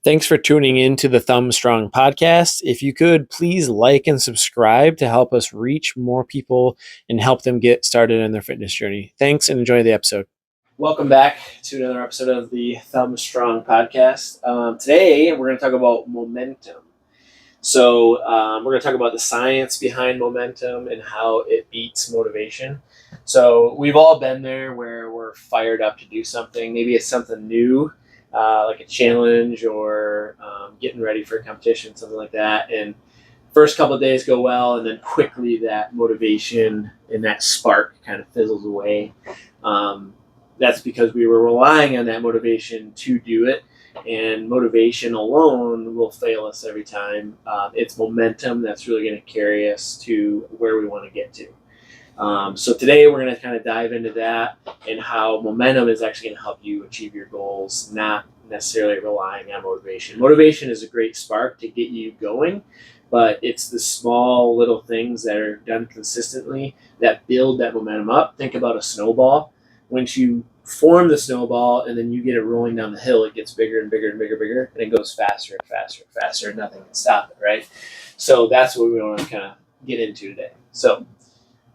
Thanks for tuning in to the Thumb Strong podcast. If you could, please like and subscribe to help us reach more people and help them get started in their fitness journey. Thanks and enjoy the episode. Welcome back to another episode of the Thumb Strong podcast. Today, we're going to talk about momentum. So, we're going to talk about the science behind momentum and how it beats motivation. So, we've all been there where we're fired up to do something. Maybe it's something new, like a challenge or getting ready for a competition, something like that. And first couple of days go well, and then quickly that motivation and that spark kind of fizzles away. That's because we were relying on that motivation to do it, and motivation alone will fail us every time. It's momentum that's really going to carry us to where we want to get to. So today we're going to kind of dive into that and how momentum is actually going to help you achieve your goals, not necessarily relying on motivation. Motivation is a great spark to get you going, but it's the small little things that are done consistently that build that momentum up. Think about a snowball. Once you form the snowball and then you get it rolling down the hill, it gets bigger and bigger and bigger, and it goes faster and faster and faster, and nothing can stop it, right? So that's what we want to kind of get into today. So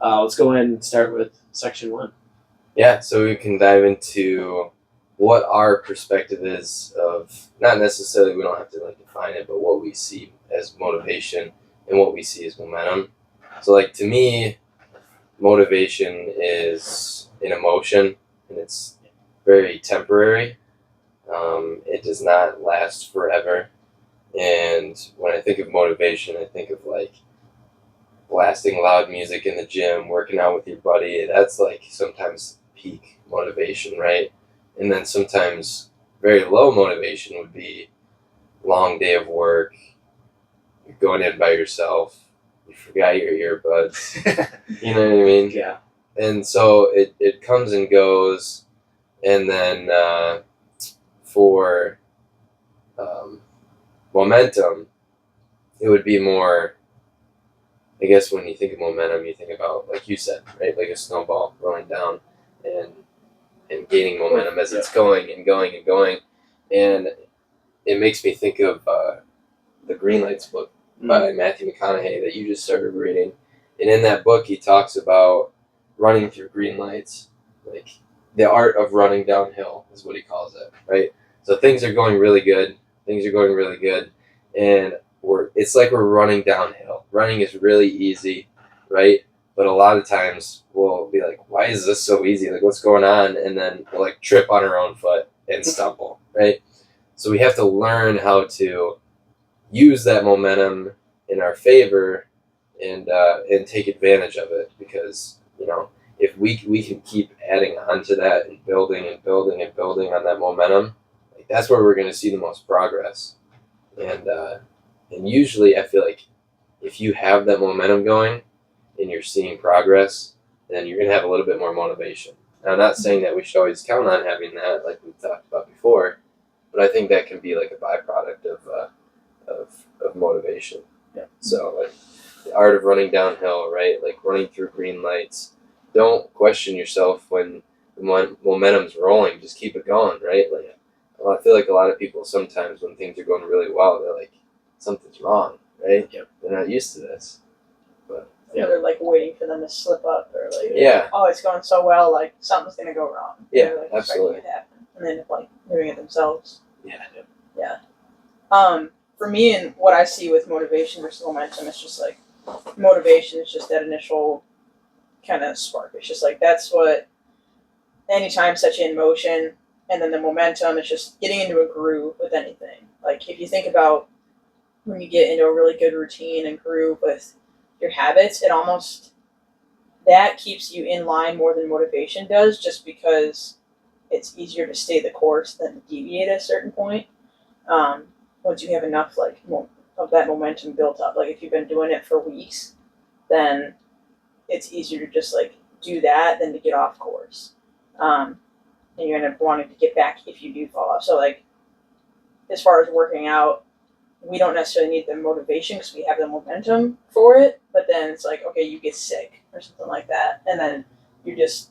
let's go ahead and start with section 1. Yeah, so we can dive into what our perspective is of, not necessarily, we don't have to define it, but what we see as motivation and what we see as momentum. So to me, motivation is an emotion, and it's very temporary. It does not last forever. And when I think of motivation, I think of blasting loud music in the gym, working out with your buddy. That's sometimes peak motivation, right? And then sometimes very low motivation would be long day of work, you're going in by yourself, you forgot your earbuds. You know what I mean? Yeah. And so it comes and goes. And then for momentum, it would be more, I guess when you think of momentum, you think about, like you said, right? Like a snowball rolling down and gaining momentum as it's going and going and going. And it makes me think of the Green Lights book by Matthew McConaughey that you just started reading. And in that book, he talks about running through green lights, like the art of running downhill is what he calls it, right? So things are going really good. And it's like we're running downhill. Running is really easy, right? But a lot of times we'll be like, why is this so easy? Like, what's going on? And then we'll trip on our own foot and stumble, right? So we have to learn how to use that momentum in our favor and take advantage of it, because if we can keep adding on to that and building on that momentum, that's where we're going to see the most progress. And usually I feel like if you have that momentum going and you're seeing progress, then you're going to have a little bit more motivation. Now, I'm not saying that we should always count on having that, like we've talked about before, but I think that can be a byproduct of motivation. Yeah. So the art of running downhill, right? Running through green lights. Don't question yourself when the momentum's rolling. Just keep it going, right? I feel like a lot of people sometimes when things are going really well, they're like, something's wrong, right? Yep. They're not used to this. But yeah, they're waiting for them to slip up, or yeah, oh, it's going so well, something's gonna go wrong. Yeah, they're, absolutely. Expecting it to happen, and then doing it themselves. Yeah. For me, and what I see with motivation versus momentum, it's just motivation is just that initial kind of spark. It's just that's what anytime sets you in motion, and then the momentum is just getting into a groove with anything. If you think about when you get into a really good routine and groove with your habits, it almost, that keeps you in line more than motivation does, just because it's easier to stay the course than to deviate at a certain point. Once you have enough of that momentum built up, if you've been doing it for weeks, then it's easier to just do that than to get off course. And you're gonna wanting to get back if you do fall off. So as far as working out, we don't necessarily need the motivation because we have the momentum for it, but then it's okay, you get sick or something like that, and then you just,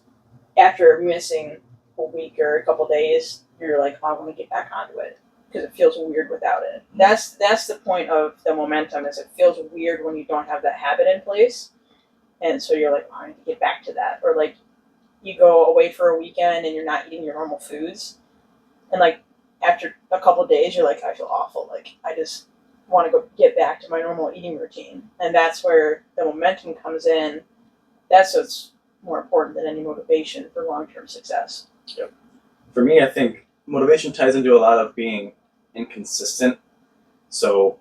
after missing a week or a couple days, you're oh, I want to get back onto it. because it feels weird without it. That's the point of the momentum, is it feels weird when you don't have that habit in place. And so you're like, oh, I need to get back to that. Or like you go away for a weekend and you're not eating your normal foods. And like after a couple of days, you're like, I feel awful. Like I just want to go get back to my normal eating routine. And that's where the momentum comes in. That's what's more important than any motivation for long-term success. Yep. For me, I think motivation ties into a lot of being inconsistent. So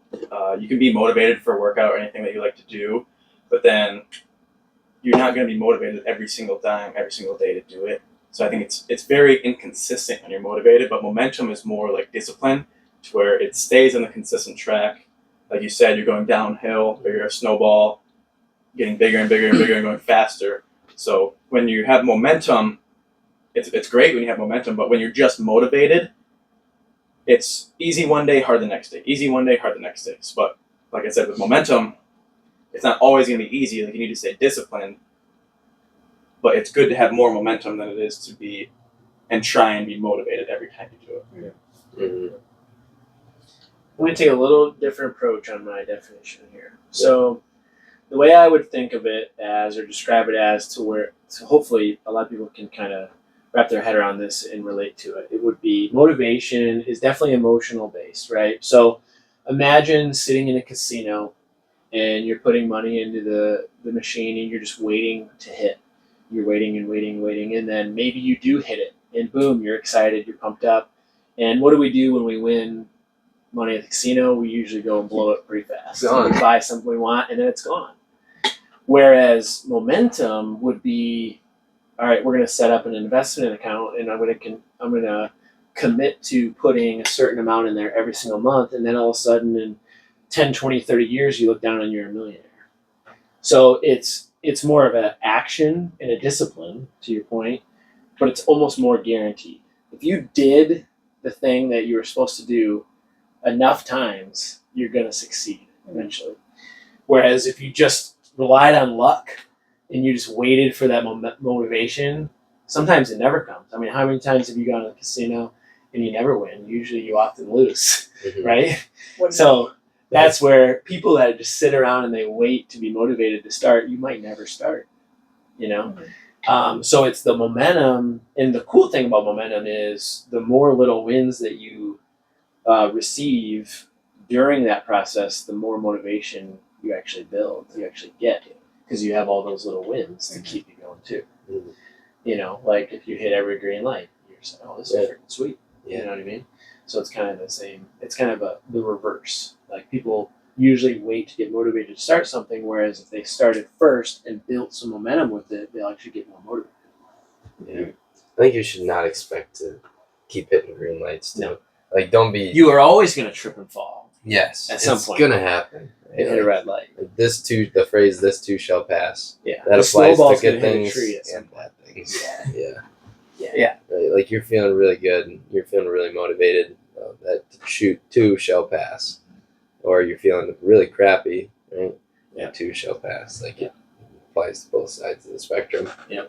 you can be motivated for a workout or anything that you like to do, but then you're not going to be motivated every single time, every single day to do it. So I think it's very inconsistent when you're motivated, but momentum is more like discipline, to where it stays on the consistent track. Like you said, you're going downhill, or you're a snowball, getting bigger and bigger and bigger and going faster. So when you have momentum, it's great when you have momentum, but when you're just motivated, it's easy one day, hard the next day. Easy one day, hard the next day. But like I said, with momentum, it's not always going to be easy. Like you need to stay disciplined, but it's good to have more momentum than it is to be and try and be motivated every time you do it. Mm-hmm. I'm going to take a little different approach on my definition here. So the way I would think of it as, or describe it as, to hopefully a lot of people can kind of wrap their head around this and relate to it. It would be, motivation is definitely emotional based, right? So imagine sitting in a casino and you're putting money into the machine and you're just waiting to hit. You're waiting and waiting and waiting, and then maybe you do hit it, and boom, you're excited, you're pumped up. And what do we do when we win money at the casino? We usually go and blow it pretty fast. Gone. We buy something we want, and then it's gone. Whereas momentum would be, all right, we're going to set up an investment account, and I'm going to commit to putting a certain amount in there every single month, and then all of a sudden in 10, 20, 30 years, you look down and you're a millionaire. So it's more of an action and a discipline, to your point, but it's almost more guaranteed. If you did the thing that you were supposed to do enough times, you're going to succeed eventually. Whereas if you just relied on luck and you just waited for that motivation, sometimes it never comes. I mean, how many times have you gone to the casino and you never win? Usually you often lose, right? So that's where people that just sit around and they wait to be motivated to start, you might never start, you know? So it's the momentum. And the cool thing about momentum is the more little wins that you receive during that process, the more motivation you actually build, you actually get, because you have all those little wins to keep you going too. You know, like if you hit every green light, you're saying, oh, this is freaking sweet. You know what I mean? So it's kind of the same. It's kind of the reverse. Like people usually wait to get motivated to start something, whereas if they started first and built some momentum with it, they'll actually get more motivated. Yeah. I think you should not expect to keep hitting green lights too. No. Like don't be. You are always going to trip and fall. Yes, at some it's point. gonna happen. Hit a red light. The phrase "this too shall pass." Yeah, that the applies to snowball's good gonna hit a things tree at some and bad things. Yeah. Right? Like you're feeling really good, and you're feeling really motivated. That shoot too shall pass, or you're feeling really crappy, right? Yeah. That too shall pass. Like it applies to both sides of the spectrum. I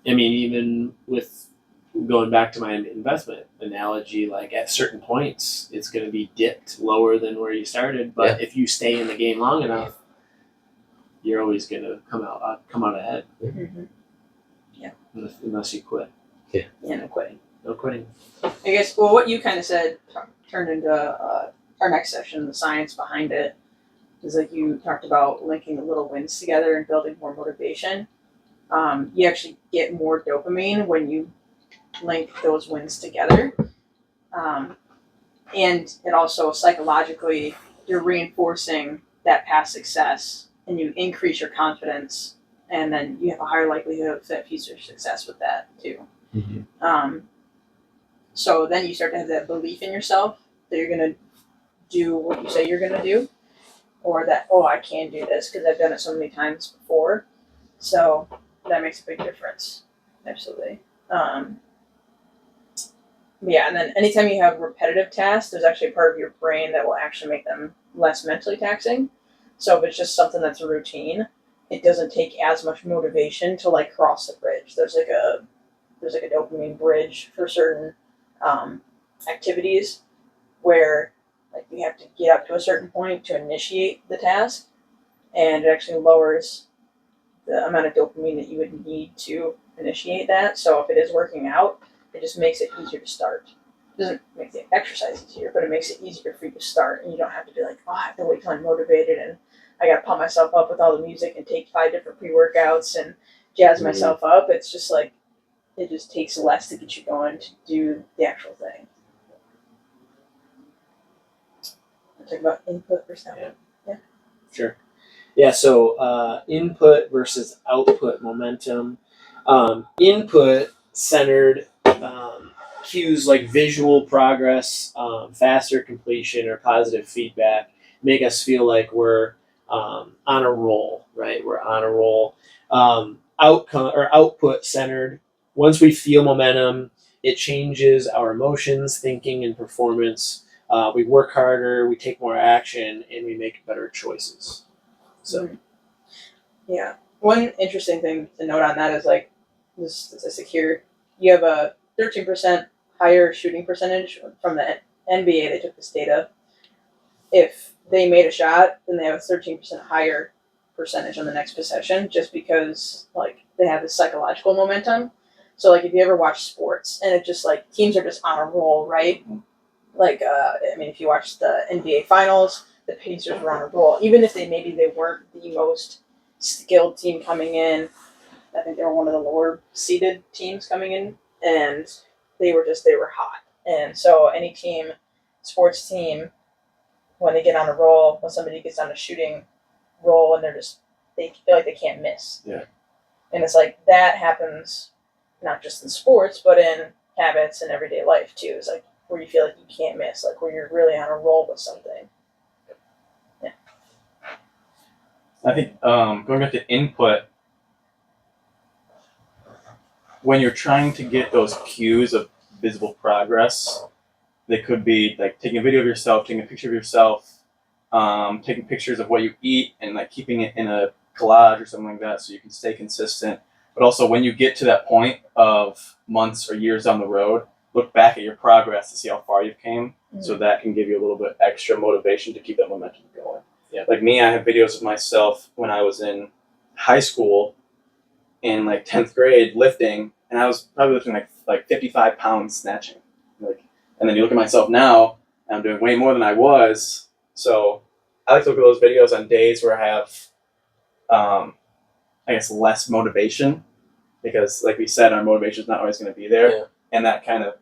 mean, even with going back to my investment analogy, like at certain points, it's going to be dipped lower than where you started. But if you stay in the game long enough, you're always going to come out ahead. Unless you quit. Yeah, no quitting. No quitting. I guess, well, what you kind of said turned into our next session, the science behind it, is like you talked about linking the little wins together and building more motivation. You actually get more dopamine when you link those wins together. And it also psychologically, you're reinforcing that past success and you increase your confidence, and then you have a higher likelihood of that future success with that too. So then you start to have that belief in yourself that you're going to do what you say you're going to do, or that, oh, I can do this because I've done it so many times before. So that makes a big difference. Absolutely. Yeah, and then anytime you have repetitive tasks, there's actually a part of your brain that will actually make them less mentally taxing. So if it's just something that's a routine, it doesn't take as much motivation to like cross the bridge. There's like a dopamine bridge for certain activities where like you have to get up to a certain point to initiate the task, and it actually lowers the amount of dopamine that you would need to initiate that. So if it is working out, it just makes it easier to start. It doesn't make the exercise easier, but it makes it easier for you to start, and you don't have to be like, oh, I have to wait till I'm motivated and I got to pump myself up with all the music and take 5 different pre-workouts and jazz Mhm. myself up. It's just like it just takes less to get you going to do the actual thing. I'm talking about input versus output. Sure. Yeah, so input versus output momentum. Input centered cues like visual progress, faster completion, or positive feedback make us feel like we're on a roll, right? We're on a roll. Outcome or output centered. Once we feel momentum, it changes our emotions, thinking, and performance. We work harder, we take more action, and we make better choices. So, Yeah. One interesting thing to note on that is like this statistic here. You have a 13% higher shooting percentage from the NBA. They took this data. If they made a shot, then they have a 13% higher percentage on the next possession, just because like they have this psychological momentum. So like if you ever watch sports and it just like teams are just on a roll, right? Like I mean, if you watch the NBA finals, the Pacers were on a roll, even if they weren't the most skilled team coming in. I think they were one of the lower seeded teams coming in, and they were hot. And so any sports team, when they get on a roll, when somebody gets on a shooting roll, and they feel like they can't miss. Yeah. And it's like that happens not just in sports, but in habits and everyday life too. It's like where you feel like you can't miss, like where you're really on a roll with something. I think going back to input, when you're trying to get those cues of visible progress, they could be like taking a video of yourself, taking a picture of yourself, taking pictures of what you eat, and like keeping it in a collage or something like that, so you can stay consistent. But also, when you get to that point of months or years down the road, look back at your progress to see how far you've came. Mm-hmm. So that can give you a little bit extra motivation to keep that momentum going. Yeah. Like me, I have videos of myself when I was in high school in like 10th grade lifting, and I was probably lifting like 55 pounds snatching. Like, and then you look at myself now, and I'm doing way more than I was. So I like to look at those videos on days where I have, I guess, less motivation, because like we said, our motivation is not always going to be there. Yeah. And that kind of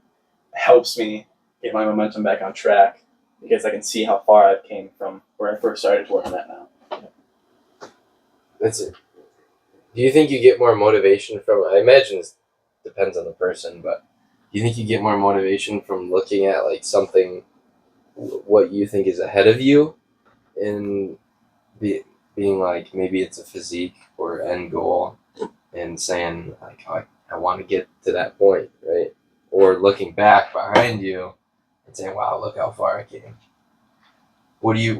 helps me get my momentum back on track, because I can see how far I've came from where I first started to work on that now. That's it. Do you think you get more motivation from? I imagine this depends on the person, but do you think you get more motivation from looking at like something, what you think is ahead of you, and being like maybe it's a physique or end goal, and saying like, oh, I want to get to that point, right? Or looking back behind you and saying, wow, look how far I came. Where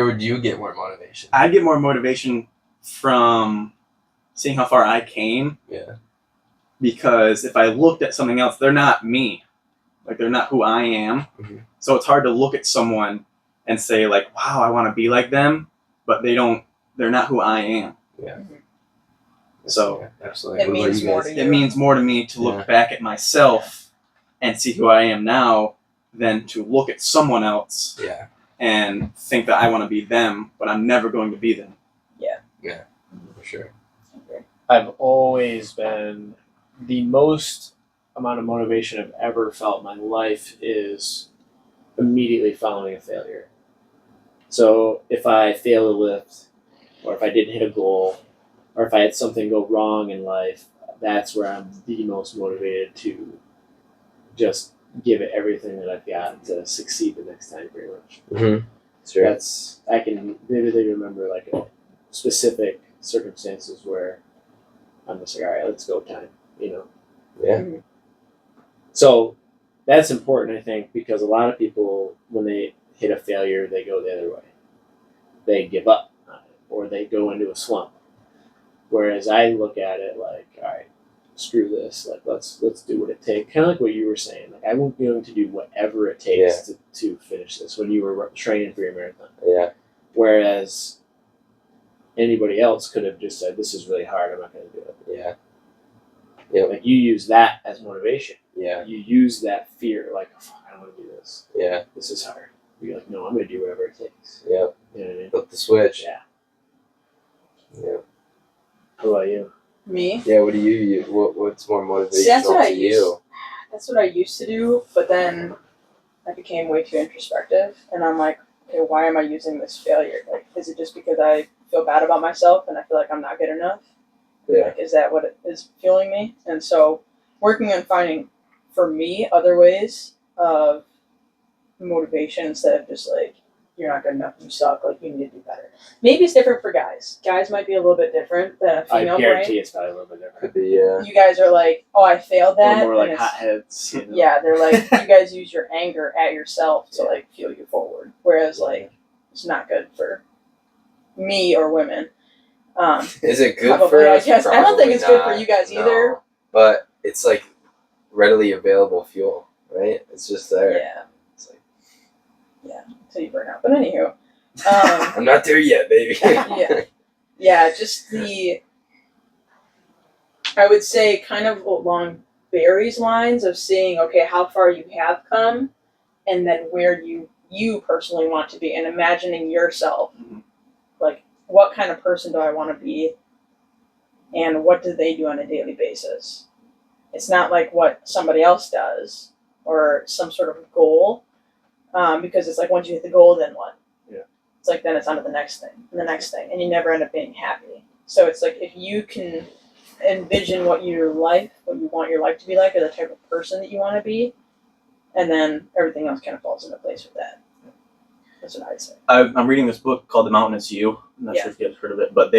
would you get more motivation? I get more motivation from seeing how far I came. Yeah. Because if I looked at something else, they're not me. Like, they're not who I am. Mhm. So it's hard to look at someone and say like, wow, I want to be like them, but they're not who I am. Yeah. So yeah, absolutely. It means more to you. it means more to me to look back at myself and see who I am now than to look at someone else Yeah. and think that I want to be them, but I'm never going to be them. For sure. I've always been the most amount of motivation I've ever felt in my life is immediately following a failure. So if I fail to lift, or if I didn't hit a goal, or if I had something go wrong in life, that's where I'm the most motivated to just give it everything that I've got to succeed the next time, pretty much. Mm-hmm. Sure. That's, I can vividly remember like a specific circumstances where I'm just like, all right, let's go time, you know? Yeah. So that's important, I think, because a lot of people, when they hit a failure, they go the other way. They give up on it, or they go into a slump. Whereas I look at it like, all right, screw this, like let's do what it takes. Kind of like what you were saying. Like I'm going to do whatever it takes to finish this when you were training for your marathon. Yeah. Whereas anybody else could have just said, "This is really hard. I'm not going to do it." Yeah. Yep. Like you use that as motivation. Yeah. You use that fear, like, oh, fuck, I don't want to do this. Yeah. This is hard. You're like, no, I'm going to do whatever it takes. Yep. You know what I mean? Flip the switch. Yeah. Yeah. How about you? Me? Yeah. What do you use? What's more motivational See, that's what I to use. you? That's what I used to do, but then I became way too introspective, and I'm like, okay, why am I using this failure? Like, is it just because I feel bad about myself and I feel like I'm not good enough? Yeah. Like, is that what it is fueling me? And so, working on finding, for me, other ways of motivation instead of just like, you're not good enough, you suck, like, you need to do better. Maybe it's different for guys. Guys might be a little bit different than a I female guarantee brain. it's probably a little bit different. Could be. Yeah. You guys are like, oh, I failed that. Or more and like it's- hotheads. You know? Yeah, they're like, you guys use your anger at yourself to like fuel you forward. Whereas like, it's not good for me or women. Is it good Probably, for I us? guess. I don't think Probably it's good for not. you guys No. either. But it's like readily available fuel, right? It's just there. Yeah, It's like, until you burn out. But anywho, I'm not there yet, baby. yeah, just I would say kind of along Barry's lines of seeing, okay, how far you have come, and then where you personally want to be, and imagining yourself, like, what kind of person do I want to be, and what do they do on a daily basis? It's not like what somebody else does or some sort of goal, because it's like once you hit the goal, then what? Yeah. It's like then it's on to the next thing and the next thing, and you never end up being happy. So it's like if you can envision what you want your life to be like, or the type of person that you want to be, and then everything else kind of falls into place with that. That's what I'd say. I'm reading this book called The Mountain Is You. I'm not sure if you guys heard of it, but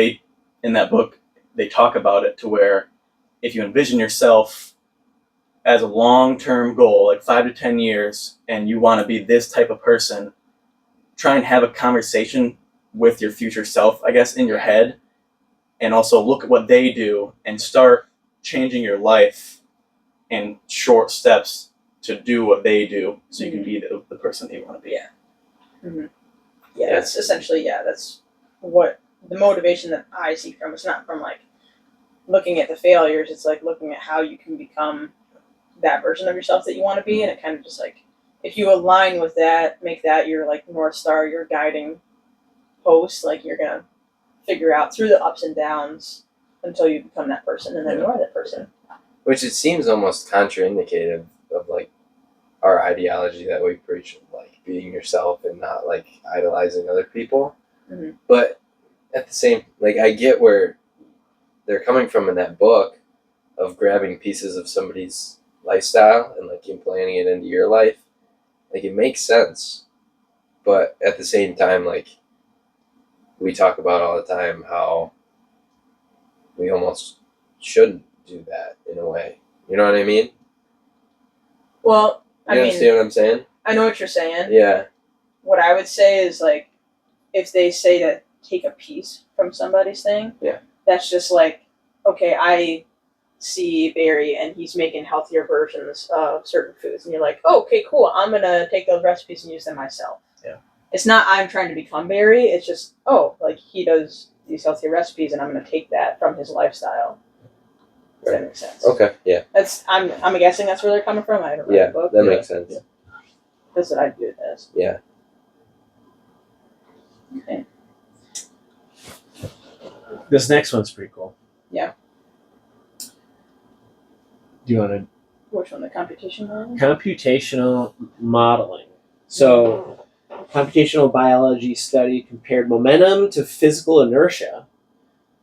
in that book, they talk about it to where if you envision yourself as a long-term goal, like 5 to 10 years, and you want to be this type of person, try and have a conversation with your future self, I guess, in your head, and also look at what they do and start changing your life in short steps to do what they do so you can be the person that you want to be. Yeah. Yeah, that's essentially, that's what the motivation that I see from. It's not from like looking at the failures, it's like looking at how you can become that version of yourself that you want to be, and it kind of just like, if you align with that, make that your like North Star, your guiding post, like you're gonna figure out through the ups and downs until you become that person, and then you are that person. Which it seems almost contraindicative of like our ideology that we preach of like being yourself and not like idolizing other people. Mhm. But at the same, like I get where they're coming from in that book of grabbing pieces of somebody's lifestyle and like implanting it into your life. Like it makes sense, but at the same time, like we talk about all the time how we almost shouldn't do that in a way. You know what I mean? Well, You I mean, understand what I'm saying? I know what you're saying. Yeah. What I would say is like, if they say to take a piece from somebody's thing, that's just like, okay, I see Barry and he's making healthier versions of certain foods, and you're like, oh, okay, cool, I'm gonna take those recipes and use them myself. Yeah. It's not I'm trying to become Barry, it's just, oh, like he does these healthier recipes and I'm gonna take that from his lifestyle. Does that make sense? Okay. Yeah. That's I'm guessing that's where they're coming from. I haven't read Yeah. the book. That makes sense. Yeah. That's what I view it as. Yeah. Okay. This next one's pretty cool. Yeah. Do you want to Which one? The computation one? computational modeling? So, computational biology study compared momentum to physical inertia.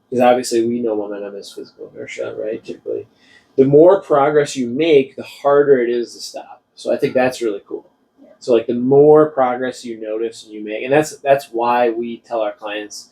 Because obviously we know momentum is physical inertia, right? Typically, the more progress you make, the harder it is to stop. So I think that's really cool. Yeah. So like the more progress you notice and you make, and that's why we tell our clients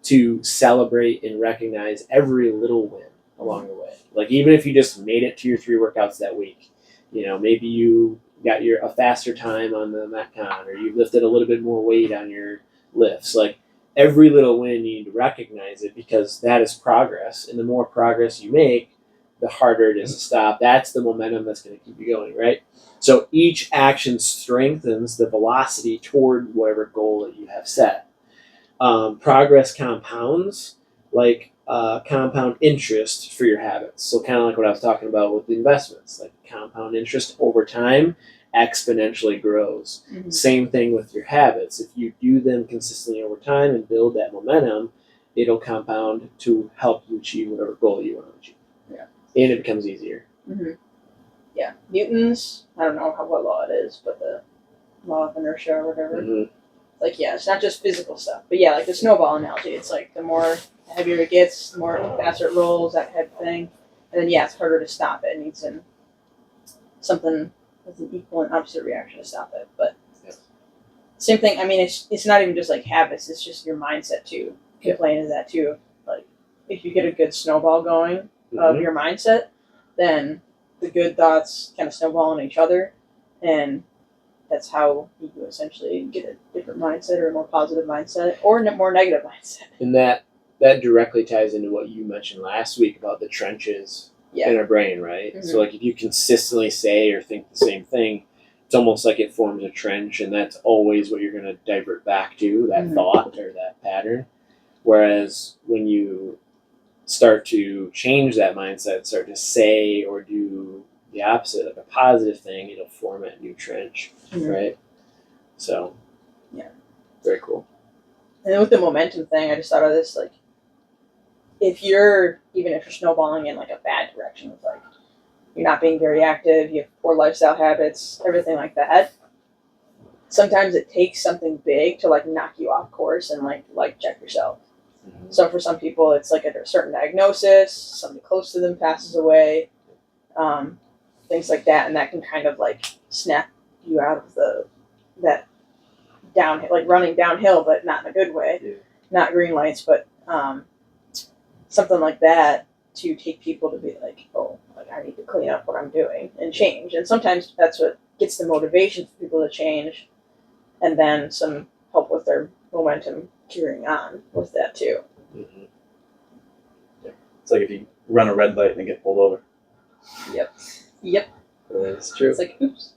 to celebrate and recognize every little win along the way. Like even if you just made it to your 3 workouts that week, maybe you got a faster time on the Metcon, or you lifted a little bit more weight on your lifts. Like every little win, you need to recognize it because that is progress, and the more progress you make, the harder it is to stop. That's the momentum that's going to keep you going, right? So each action strengthens the velocity toward whatever goal that you have set. Progress compounds, like compound interest for your habits. So kind of like what I was talking about with the investments, like compound interest over time exponentially grows. Mhm. Same thing with your habits. If you do them consistently over time and build that momentum, it'll compound to help you achieve whatever goal you want to achieve. Yeah. And it becomes easier. Mm-hmm. Yeah, Newton's, I don't know what law it is, but the law of inertia or whatever. Mhm. Like, yeah, it's not just physical stuff, but yeah, like the snowball analogy. It's like the more heavier it gets, the more faster it rolls, that type of thing. And then, yeah, it's harder to stop it. It needs something with an equal and opposite reaction to stop it. But Yeah. same thing. I mean, it's not even just like habits. It's just your mindset too. Yeah. Can play into that too. Like, if you get a good snowball going Mhm. of your mindset, then the good thoughts kind of snowball on each other, and that's how you essentially get a different mindset or a more positive mindset or a more negative mindset. And that directly ties into what you mentioned last week about the trenches Yeah. in our brain, right? Mhm. So like if you consistently say or think the same thing, it's almost like it forms a trench, and that's always what you're going to divert back to, that Mhm. thought or that pattern. Whereas when you start to change that mindset, start to say or do the opposite, like a positive thing, it'll form that new trench, Mhm. right? So, Yeah. very cool. And then with the momentum thing, I just thought of this, like, if you're snowballing in like a bad direction, with like you're not being very active, you have poor lifestyle habits, everything like that. Sometimes it takes something big to like knock you off course and like check yourself. Mhm. So for some people, it's like a certain diagnosis, somebody close to them passes away, things like that, and that can kind of like snap you out of that downhill, like running downhill, but not in a good way, Yeah. not green lights, but something like that to take people to be like, oh, like I need to clean up what I'm doing and change. And sometimes that's what gets the motivation for people to change, and then some help with their momentum carrying on with that too. Mhm. It's like if you run a red light and then get pulled over. Yep. That's true. It's like, oops.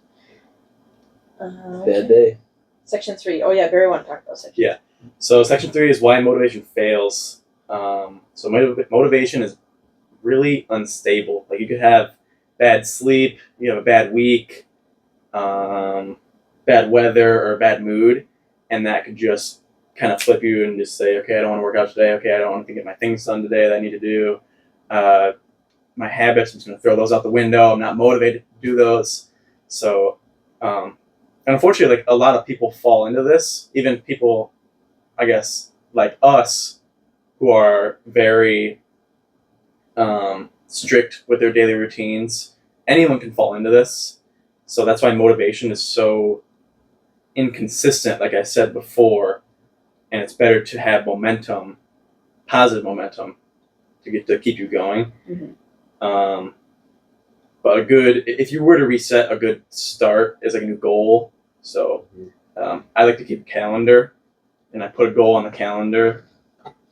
Bad day. Section 3. Oh yeah, Barry want to talk about section. Yeah. So section 3 is why motivation fails. So motivation is really unstable. Like you could have bad sleep, you have a bad week, bad weather, or a bad mood, and that could just kind of flip you and just say, okay, I don't want to work out today. Okay, I don't want to get my things done today that I need to do. My habits, I'm just going to throw those out the window. I'm not motivated to do those. So, and unfortunately, like a lot of people fall into this. Even people, I guess, like us, who are very strict with their daily routines. Anyone can fall into this. So that's why motivation is so inconsistent, like I said before, and it's better to have momentum, positive momentum, to keep you going. Mhm. But if you were to reset, a good start is like a new goal. So I like to keep a calendar, and I put a goal on the calendar,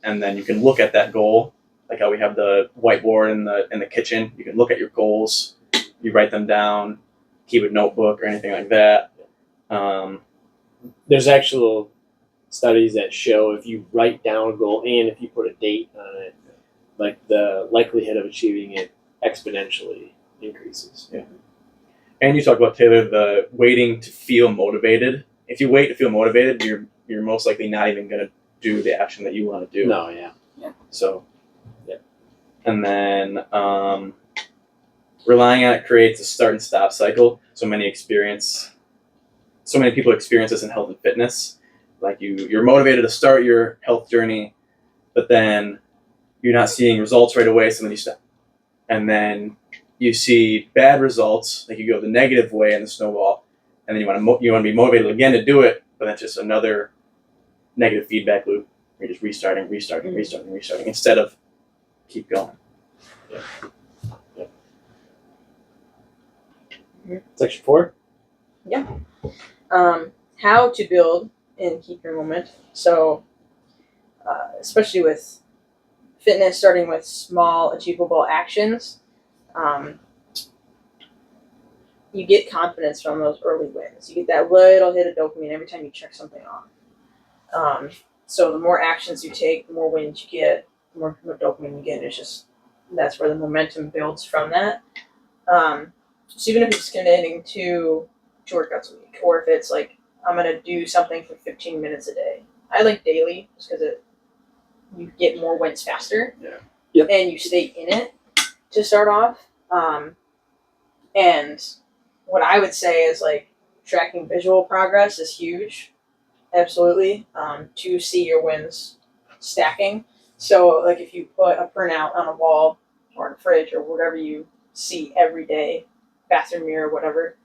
and then you can look at that goal, like how we have the whiteboard in the kitchen. You can look at your goals, you write them down, keep a notebook or anything like that. There's actual studies that show if you write down a goal and if you put a date on it, like the likelihood of achieving it exponentially increases. Yeah. And you talk about, Taylor, the waiting to feel motivated. If you wait to feel motivated, you're most likely not even going to do the action that you want to do. No, yeah. So, yeah. And then relying on it creates a start and stop cycle. So many people experience this in health and fitness. Like you're motivated to start your health journey, but then you're not seeing results right away, so then you stop. And then you see bad results, like you go the negative way in the snowball, and then you want to be motivated again to do it, but that's just another negative feedback loop. You're just restarting instead of keep going. Section 4? How to build and keep your momentum. So, especially with fitness, starting with small, achievable actions you get confidence from those early wins. You get that little hit of dopamine every time you check something off. So the more actions you take, the more wins you get, the more dopamine you get. It's just that's where the momentum builds from that. So even if it's committing to 2 workouts a week, or if it's like I'm gonna do something for 15 minutes a day. I like daily just because you get more wins faster. Yeah. Yep. And you stay in it to start off. And what I would say is like tracking visual progress is huge. Absolutely. To see your wins stacking. So like if you put a printout on a wall or in a fridge or whatever you see every day, bathroom mirror, whatever,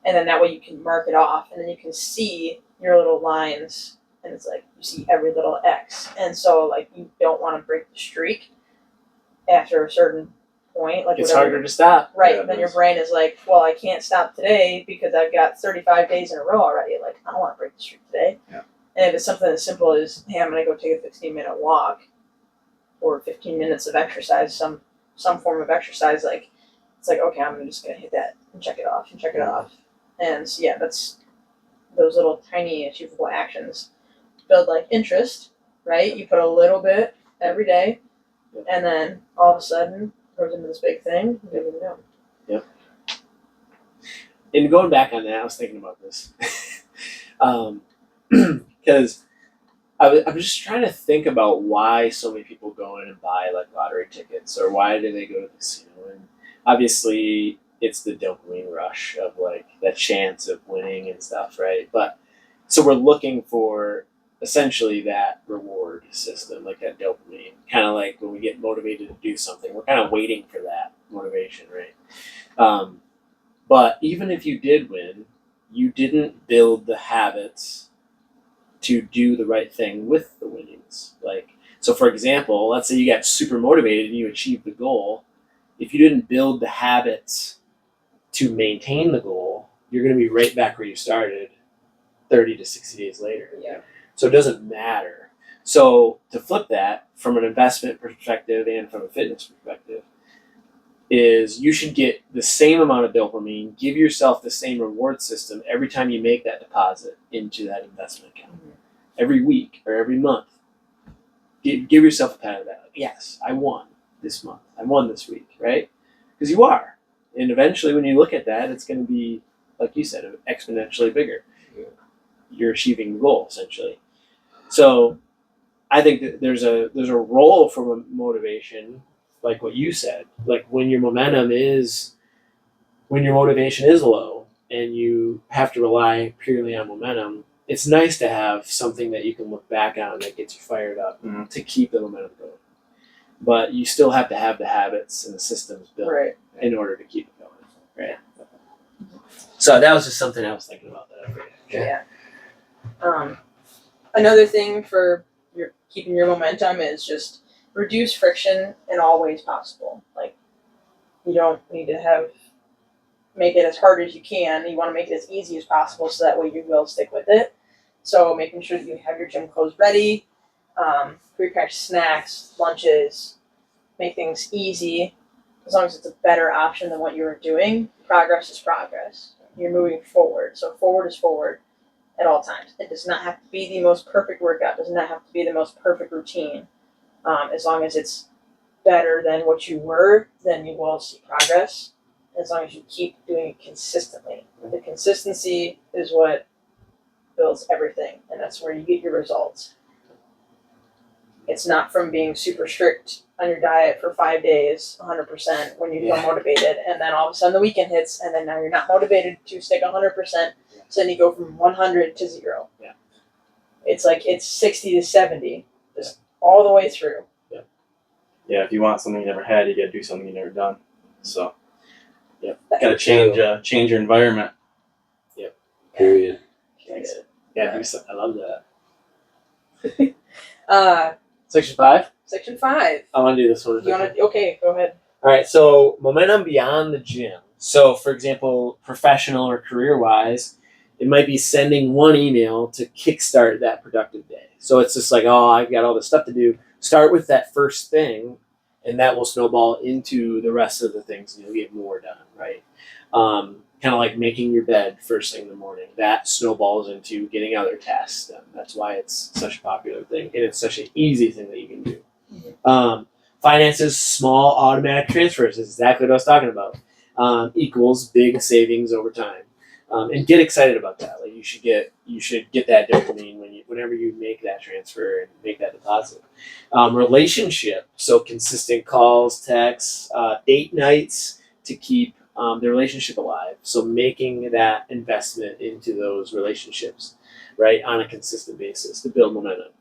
and then that way you can mark it off and then you can see your little lines and it's like you see every little X. And so like you don't want to break the streak after a certain point. Like It's whatever. harder to stop. Right, Yeah, then it your is. brain is like, well, I can't stop today because I've got 35 days in a row already. Like, I don't want to break the streak today. Yeah. And if it's something as simple as, hey, I'm going to go take a 15-minute walk or 15 minutes of exercise, some form of exercise, like, it's like, okay, I'm just going to hit that and check it off and check it off. And so, yeah, that's those little tiny achievable actions build like interest, right? You put a little bit every day and then all of a sudden grows into this big thing. You don't even know. And going back on that, I was thinking about this because I was just trying to think about why so many people go in and buy like lottery tickets, or why do they go to the casino? And obviously, it's the dopamine rush of like that chance of winning and stuff, right? But so we're looking for essentially that reward system, like that dopamine, kind of like when we get motivated to do something, we're kind of waiting for that motivation, right? But even if you did win, you didn't build the habits to do the right thing with the winnings. Like, so for example, let's say you got super motivated and you achieved the goal. If you didn't build the habits to maintain the goal, you're going to be right back where you started 30 to 60 days later. Yeah. So it doesn't matter. So to flip that from an investment perspective and from a fitness perspective, is you should get the same amount of dopamine, give yourself the same reward system every time you make that deposit into that investment account. Mhm. Every week or every month. Give yourself a pat on the back. Yes, I won this month. I won this week, right? Because you are. And eventually when you look at that, it's going to be, like you said, exponentially bigger. Yeah. You're achieving the goal, essentially. So I think that there's a role for motivation, like what you said, like when your motivation is low and you have to rely purely on momentum, it's nice to have something that you can look back on that gets you fired up to keep the momentum going. But you still have to have the habits and the systems built Right. in order to keep it going, right? So that was just something I was thinking about that I forget. Yeah. Another thing for keeping your momentum is just reduce friction in all ways possible. Like, you don't need to make it as hard as you can. You want to make it as easy as possible so that way you will stick with it. So making sure that you have your gym clothes ready, pre-packed snacks, lunches, make things easy. As long as it's a better option than what you were doing, progress is progress. You're moving forward. So forward is forward at all times. It does not have to be the most perfect workout. It does not have to be the most perfect routine. As long as it's better than what you were, then you will see progress. As long as you keep doing it consistently. The consistency is what builds everything, and that's where you get your results. It's not from being super strict on your diet for 5 days, 100%, when you feel motivated, and then all of a sudden the weekend hits, and then now you're not motivated to stick 100%, so then you go from 100 to 0. Yeah. It's like it's 60 to 70, just all the way through. Yeah, if you want something you never had, you got to do something you never done. So, Got to change your environment. period. Thanks. Yeah, I love that. Section 5. Section 5. I want to do this one. You want to? Okay, go ahead. All right, so momentum beyond the gym. So, for example, professional or career-wise, it might be sending one email to kickstart that productive day. So it's just like, oh, I've got all this stuff to do. Start with that first thing, and that will snowball into the rest of the things, and you'll get more done, right? Kind of like making your bed first thing in the morning. That snowballs into getting other tasks done. That's why it's such a popular thing, and it's such an easy thing that you can do. Finances, small automatic transfers is exactly what I was talking about. Equals big savings over time, and get excited about that. Like you should get that dopamine whenever you make that transfer and make that deposit. Relationship, so consistent calls, texts, date nights to keep the relationship alive. So making that investment into those relationships, right, on a consistent basis to build momentum.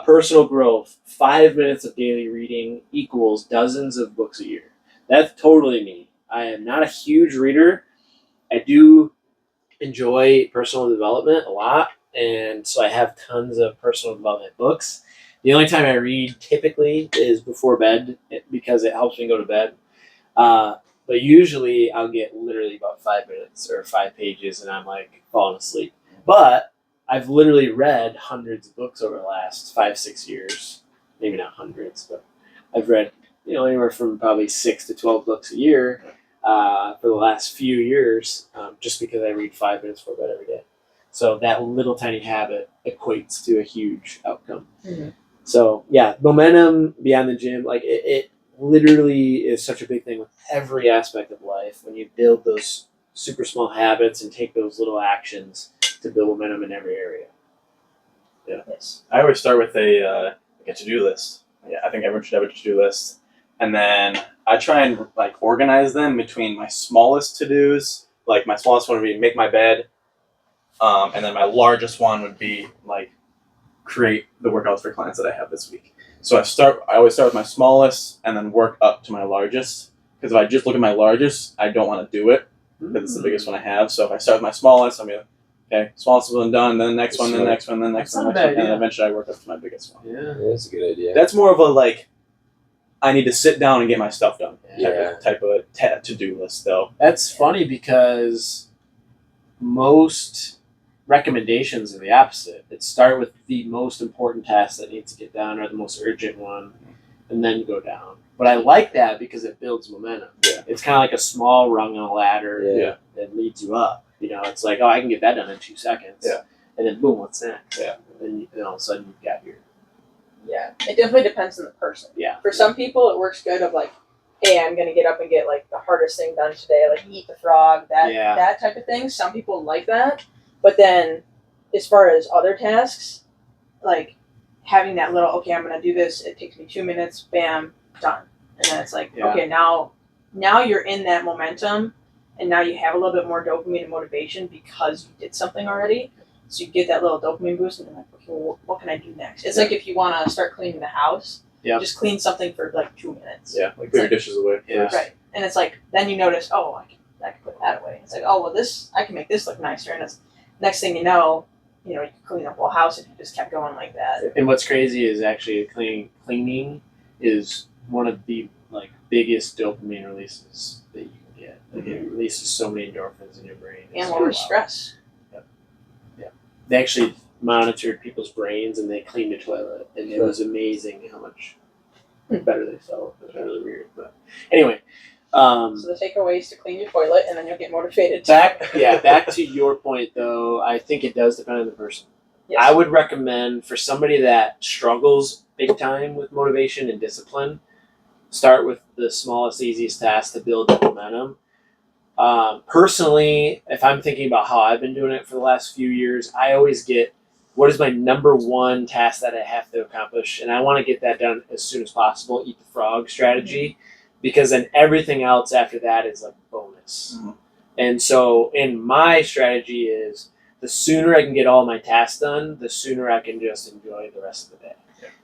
Personal growth, 5 minutes of daily reading equals dozens of books a year. That's totally me. I am not a huge reader. I do enjoy personal development a lot, and so I have tons of personal development books. The only time I read typically is before bed because it helps me go to bed. But usually I'll get literally about 5 minutes or 5 pages and I'm like falling asleep. But I've literally read hundreds of books over the last 5-6 years. Maybe not hundreds, but I've read anywhere from probably 6 to 12 books a year for the last few years, just because I read 5 minutes before bed every day. So that little tiny habit equates to a huge outcome. Mm-hmm. So yeah, momentum beyond the gym, like it literally is such a big thing with every aspect of life. When you build those super small habits and take those little actions to build momentum in every area. Yeah. Yes. I always start with a to-do list. Yeah, I think everyone should have a to-do list, and then I try and like organize them between my smallest to-dos. Like my smallest one would be make my bed, and then my largest one would be like create the workouts for clients that I have this week. So I always start with my smallest and then work up to my largest. Because if I just look at my largest, I don't want to do it because it's the biggest one I have. So if I start with my smallest, I'm gonna okay, smallest one done, then the next one, then the next one, then the next one, That's not a bad and then idea. eventually I work up to my biggest one. Yeah. That's a good idea. That's more of a like, I need to sit down and get my stuff done Yeah. type of to-do list though. That's funny because most recommendations are the opposite. It start with the most important task that needs to get done or the most urgent one, and then go down. But I like that because it builds momentum. Yeah. It's kind of like a small rung on a ladder Yeah. that leads you up. It's like, oh, I can get that done in 2 seconds. Yeah. And then boom, what's next? Yeah. And then all of a sudden you've got your Yeah, it definitely depends on the person. Yeah. For some people, it works good of like, hey, I'm gonna get up and get like the hardest thing done today, like eat the frog, that type of thing. Some people like that, but then as far as other tasks, like having that little, okay, I'm gonna do this. It takes me 2 minutes, bam, done, and then it's like, Yeah. okay, now you're in that momentum, and now you have a little bit more dopamine and motivation because you did something already. So you get that little dopamine boost, and you're like, okay, well, what can I do next? It's like if you want to start cleaning the house, just clean something for like 2 minutes. Yeah, like put your dishes away. Yeah. First. Right. And it's like, then you notice, oh, I can put that away. It's like, oh, well, I can make this look nicer. And it's next thing you know, you can clean the whole house if you just kept going like that. And what's crazy is actually cleaning is one of the biggest dopamine releases that you can get. Like it releases so many endorphins in your brain. And It's lower wild. stress. They actually monitored people's brains and they cleaned the toilet, and it was amazing how much better they felt. It was really weird, but anyway. So the takeaway is to clean your toilet, and then you'll get motivated. Back to your point though. I think it does depend on the person. Yes. I would recommend for somebody that struggles big time with motivation and discipline, start with the smallest, easiest task to build the momentum. Personally, if I'm thinking about how I've been doing it for the last few years, I always get what is my number one task that I have to accomplish, and I want to get that done as soon as possible. Eat the frog strategy, because then everything else after that is like bonus. Mm-hmm. And so, in my strategy is the sooner I can get all my tasks done, the sooner I can just enjoy the rest of the day,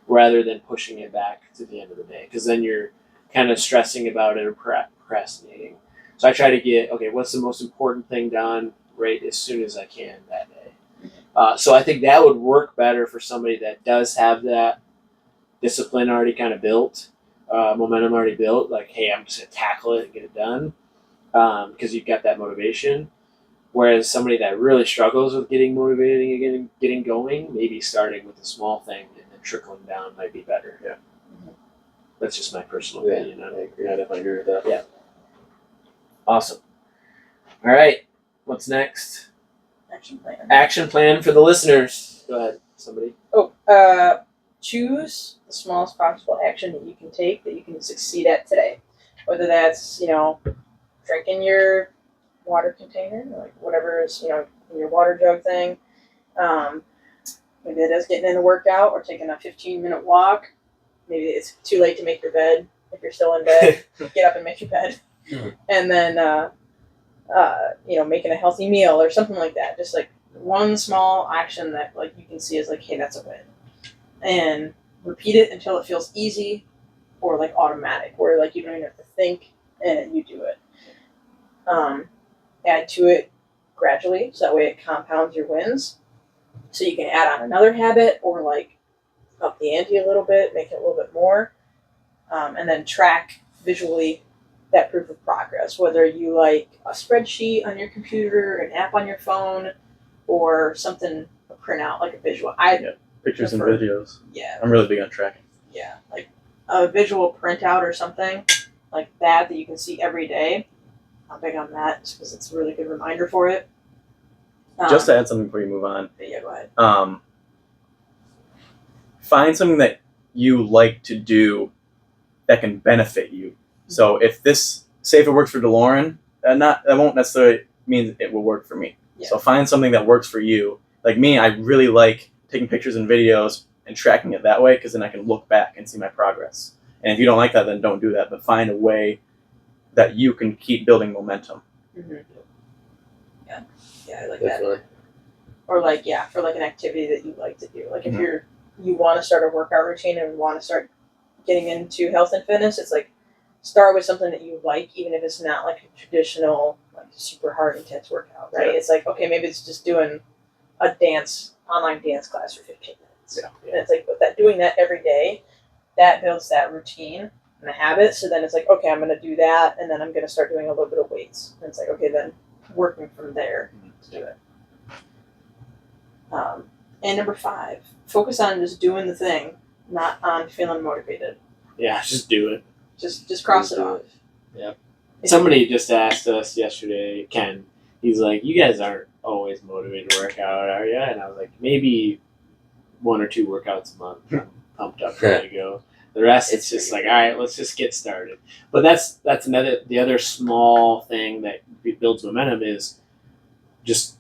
rather than pushing it back to the end of the day, because then you're kind of stressing about it or procrastinating. So I try to get, okay, what's the most important thing done right as soon as I can that day. So I think that would work better for somebody that does have that discipline already kind of built, momentum already built. Like, hey, I'm just going to tackle it and get it done because you've got that motivation. Whereas somebody that really struggles with getting motivated and getting going, maybe starting with a small thing and then trickling down might be better. Yeah. That's just my personal Yeah, opinion. I agree. I definitely agree with that. Yeah. Awesome. All right. What's next? Action plan. Action plan for the listeners. Go ahead, somebody. Choose the smallest possible action that you can take that you can succeed at today. Whether that's, drinking your water container, like whatever is, in your water jug thing. Maybe it is getting in a workout or taking a 15-minute walk. Maybe it's too late to make your bed. If you're still in bed, get up and make your bed. Mhm. And then, making a healthy meal or something like that. Just like one small action that like you can see as like, hey, that's a win. And repeat it until it feels easy or like automatic, where like you don't even have to think and you do it. Add to it gradually, so that way it compounds your wins. So you can add on another habit or like up the ante a little bit, make it a little bit more, and then track visually that proof of progress. Whether you like a spreadsheet on your computer, an app on your phone, or something a printout like a visual. Pictures and Prefer- videos. Yeah, I'm really big on tracking. yeah, like a visual printout or something like that you can see every day. I'm big on that just because it's a really good reminder for it. Just to add something before you move on, Yeah, go ahead. find something that you like to do that can benefit you. So if say if it works for DeLorean, that won't necessarily mean it will work for me. Yeah. So find something that works for you. Like me, I really like taking pictures and videos and tracking it that way because then I can look back and see my progress. And if you don't like that, then don't do that. But find a way that you can keep building momentum. Mm-hmm. Yeah, I like Definitely. that. Or like, for like an activity that you like to do. Like if Mhm. you want to start a workout routine and want to start getting into health and fitness, it's like start with something that you like, even if it's not like a traditional, like super hard, intense workout, right? Yeah. It's like, okay, maybe it's just doing a online dance class for 15 minutes. Yeah. And it's like, but doing that every day, that builds that routine and the habit. So then it's like, okay, I'm going to do that, and then I'm going to start doing a little bit of weights. And it's like, okay, then working from there to do it. And number 5, focus on just doing the thing, not on feeling motivated. Yeah, just do it. Just cross it Do off. Yep. Somebody just asked us yesterday, Ken, he's like, you guys aren't always motivated to work out, are you? And I was like, maybe 1 or 2 workouts a month. I'm pumped up, ready to go. The rest, it's just like, all right, let's just get started. But that's the other small thing that builds momentum is just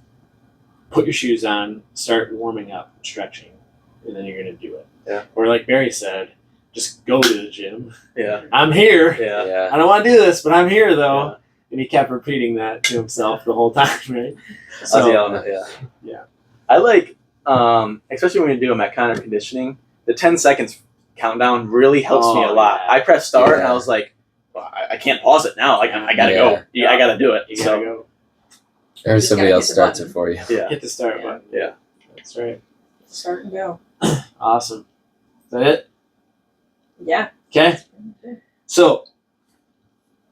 put your shoes on, start warming up, stretching, and then you're going to do it. Yeah. Or like Barry said, just go to the gym. Yeah. I'm here. Yeah. Yeah. I don't want to do this, but I'm here though. Yeah. And he kept repeating that to himself the whole time, right? Ozzy Element, yeah. Yeah. I like, especially when you do a Metcon conditioning, the 10 seconds countdown really helps me a lot. Yeah. I pressed start and Yeah. I was like, well, I can't pause it now. Like I gotta go. Yeah. I gotta do it. You So gotta go. Or Just somebody gotta else hit the starts button. it for you. yeah. Hit the start Yeah. button. Yeah. That's right. Start and go. Awesome. Is that it? Yeah. Okay. So,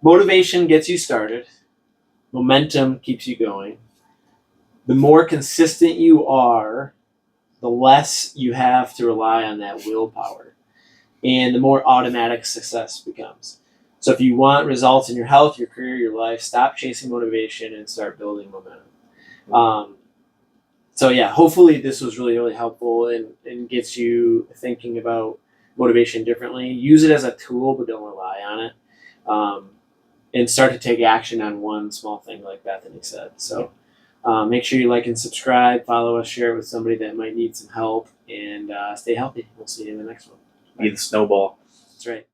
motivation gets you started. Momentum keeps you going. The more consistent you are, the less you have to rely on that willpower. And the more automatic success becomes. So if you want results in your health, your career, your life, stop chasing motivation and start building momentum. So yeah, hopefully this was really, really helpful and gets you thinking about motivation differently. Use it as a tool, but don't rely on it. And start to take action on one small thing like Bethany said. So make sure you like and subscribe, follow us, share it with somebody that might need some help, and stay healthy. We'll see you in the next one. Be the snowball. That's right.